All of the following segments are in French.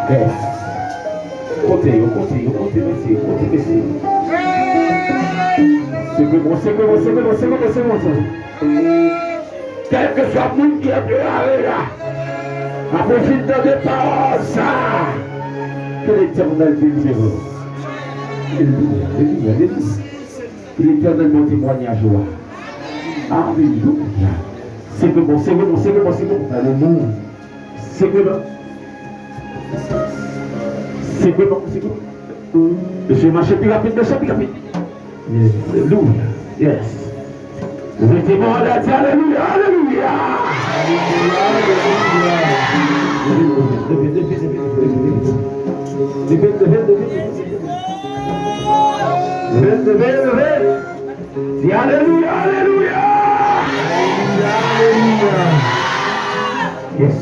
Yes. Côté, merci. C'est bon. Quel que soit le monde qui est aller là, à profiter de paroles, ça, que l'Éternel délivre. Alléluia. L'Éternel mon témoignage. Alléluia. C'est bon. Alléluia. C'est bon. Monsieur, marchez plus rapide. Alléluia. Yes. Vous mettez bon à la terre. Alléluia. Dis alléluia. Yes.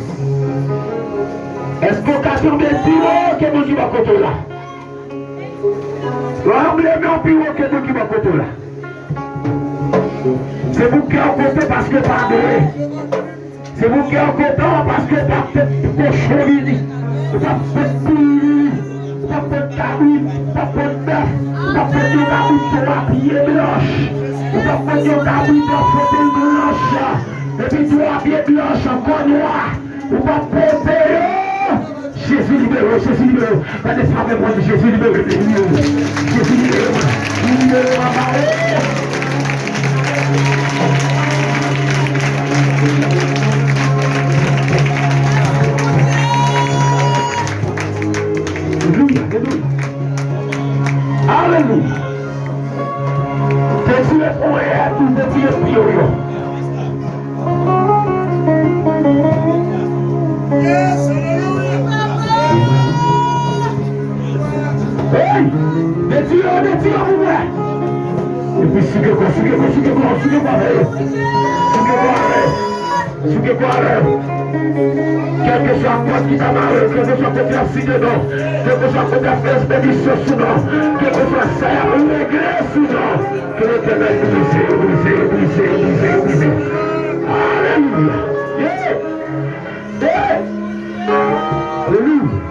Est-ce qu'on a tombé le bureau que nous jouons à côté là? L'emblème au bureau que nous jouons à côté là. C'est vous qui en côté parce que pas de. C'est vous qui en côté parce que pas de cochonnerie. Pas de pouille. Pas de cabine. Pas de bœuf. Pas de cabine pour habiller blanche. Pas de cabine pour frotter blanche. Et puis tu as habillé blanche encore noir. Ou pas pomper. Jésus libéré. Pas de femmes moi Jésus libéré. Jésus libéré. Alléluia. Détire pour elle, tout détire pour yo. Yes, hey, détire pour elle. Et puis suivez quoi. Quel que soit quoi qui t'a marré, quel que soit tes accidents, quel que soit tes affaires expéditions sinon, quel que soit ça, regret sinon, que l'Éternel brise. Alléluia. Alléluia.